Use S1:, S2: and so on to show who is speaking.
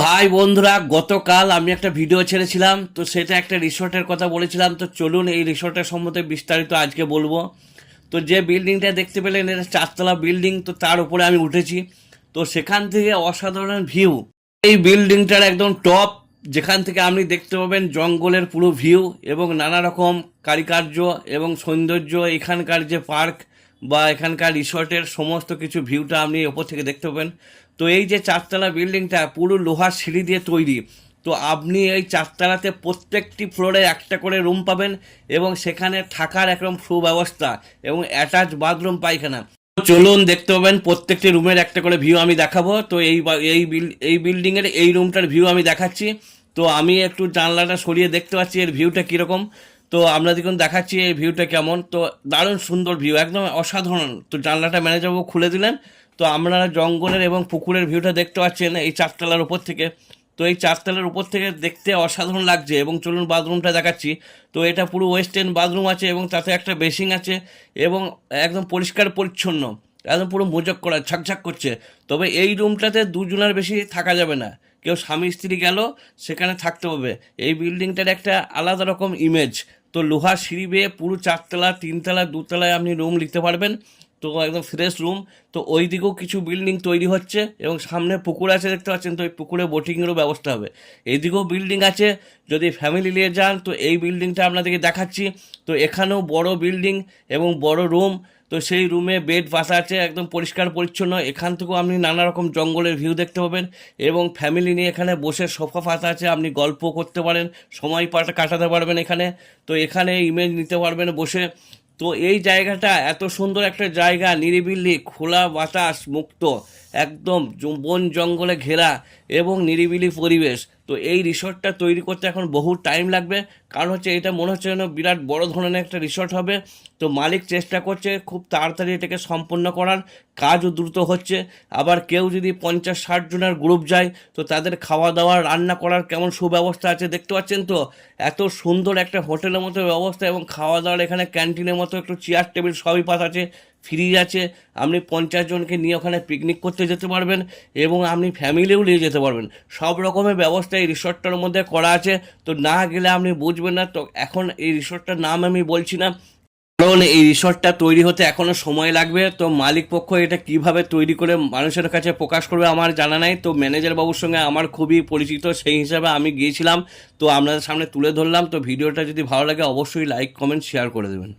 S1: High বন্ধুরা, গতকাল আমি একটা ভিডিও ছেড়েছিলাম। তো সেটা একটা রিসোর্টের কথা বলেছিলাম। তো চলুন এই রিসোর্টের সম্বন্ধে বিস্তারিত আজকে বলবো। তো যে বিল্ডিংটা দেখতে পেলেন এটা 4 তলা বিল্ডিং। তো তার উপরে আমি উঠেছি। তো সেখান থেকে অসাধারণ ভিউ। এই বিল্ডিংটার একদম টপ, যেখান থেকে আপনি দেখতে পাবেন জঙ্গলের পুরো ভিউ এবং নানা রকম কারুকার্য এবং সৌন্দর্য। এখানকার যে পার্ক বা এখানকার রিসর্টের সমস্ত কিছু ভিউটা আপনি ওপর থেকে দেখতে পাবেন। তো এই যে 4 তলা বিল্ডিংটা পুরো লোহার সিঁড়ি দিয়ে তৈরি। তো আপনি এই 4 তলাতে প্রত্যেকটি ফ্লোরে একটা করে রুম পাবেন এবং সেখানে থাকার একদম সুব্যবস্থা এবং অ্যাটাচ বাথরুম পায়খানা। তো চলুন দেখতে পাবেন প্রত্যেকটি রুমের একটা করে ভিউ আমি দেখাবো। তো এই বিল্ডিংয়ের এই রুমটার ভিউ আমি দেখাচ্ছি। তো আমি একটু জানলাটা সরিয়ে দেখতে পাচ্ছি এর ভিউটা কীরকম। তো আমরা দেখুন দেখাচ্ছি এই ভিউটা কেমন। তো দারুণ সুন্দর ভিউ, একদম অসাধারণ। তো জানলাটা ম্যানেজারবাবু খুলে দিলেন। তো আপনারা জঙ্গলের এবং পুকুরের ভিউটা দেখতে পাচ্ছেন এই 4 তলার উপর থেকে। তো এই 4 তলার উপর থেকে দেখতে অসাধারণ লাগছে। এবং চলুন বাথরুমটা দেখাচ্ছি। তো এটা পুরো ওয়েস্টার্ন বাথরুম আছে এবং তাতে একটা বেসিং আছে এবং একদম পরিষ্কার পরিচ্ছন্ন, একদম পুরো মোজক করা, ঝকঝক করছে। তবে এই রুমটাতে দুজনের বেশি থাকা যাবে না। কেউ স্বামী স্ত্রী গেল সেখানে থাকতে হবে। এই বিল্ডিংটার একটা আলাদা রকম ইমেজ। তো লোহার সিঁড়ি বেয়ে পুরো 4 তলা, 3 তলা, 2 তলায় আপনি রুম নিতে পারবেন। তো একদম ফ্রেশ রুম। তো ওই দিকেও কিছু বিল্ডিং তৈরি হচ্ছে এবং সামনে পুকুর আছে দেখতে পাচ্ছেন। তো এই পুকুরে বোটিংয়েরও ব্যবস্থা হবে। এইদিকেও বিল্ডিং আছে। যদি ফ্যামিলি নিয়ে যান তো এই বিল্ডিংটা আপনাদেরকে দেখাচ্ছি। তো এখানেও বড় বিল্ডিং এবং বড় রুম। তো সেই রুমে বেড পাতা আছে, একদম পরিষ্কার পরিচ্ছন্ন। এখান থেকেও আপনি নানা রকম জঙ্গলের ভিউ দেখতে পাবেন এবং ফ্যামিলি নিয়ে এখানে বসে সোফা পাতা আছে, আপনি গল্প করতে পারেন, সময় কাটাতে পারবেন এখানে। তো এখানে ইমেজ নিতে পারবেন বসে। তো এই জায়গাটা এত সুন্দর একটা জায়গা, নিরিবিলি, খোলা বাতাস মুক্ত, একদম বন জঙ্গলে ঘেরা এবং নিরিবিলি পরিবেশ। তো এই রিসর্টটা তৈরি করতে এখন বহু টাইম লাগবে, কারণ হচ্ছে এটা মনে হচ্ছে যেন বিরাট বড় ধরনের একটা রিসর্ট হবে। তো মালিক চেষ্টা করছে খুব তাড়াতাড়ি এটাকে সম্পন্ন করার, কাজও দ্রুত হচ্ছে। আবার কেউ যদি 50-60 জনের গ্রুপ যায় তো তাদের খাওয়া দাওয়া রান্না করার কেমন সুব্যবস্থা আছে দেখতে পাচ্ছেন। তো এত সুন্দর একটা হোটেলের মতো ব্যবস্থা এবং খাওয়া দাওয়ার এখানে ক্যান্টিনের মতো একটু চেয়ার টেবিল সবই পাতা আছে, ফ্রিজ আছে। আপনি 50 জনকে নিয়ে ওখানে পিকনিক করতে যেতে পারবেন এবং আপনি ফ্যামিলিও নিয়ে যেতে পারবেন। সব রকমের ব্যবস্থা এই রিসর্টটার মধ্যে করা আছে। তো না গেলে আপনি বুঝবেন না। তো এখন এই রিসর্টটার নাম আমি বলছি না, কারণ এই রিসর্টটা তৈরি হতে এখনও সময় লাগবে। তো মালিক পক্ষ এটা কিভাবে তৈরি করে মানুষের কাছে প্রকাশ করবে আমার জানা নাই। তো ম্যানেজার বাবুর সঙ্গে আমার খুবই পরিচিত, সেই হিসাবে আমি গিয়েছিলাম। তো আপনাদের সামনে তুলে ধরলাম। তো ভিডিওটা যদি ভালো লাগে অবশ্যই লাইক, কমেন্ট, শেয়ার করে দেবেন।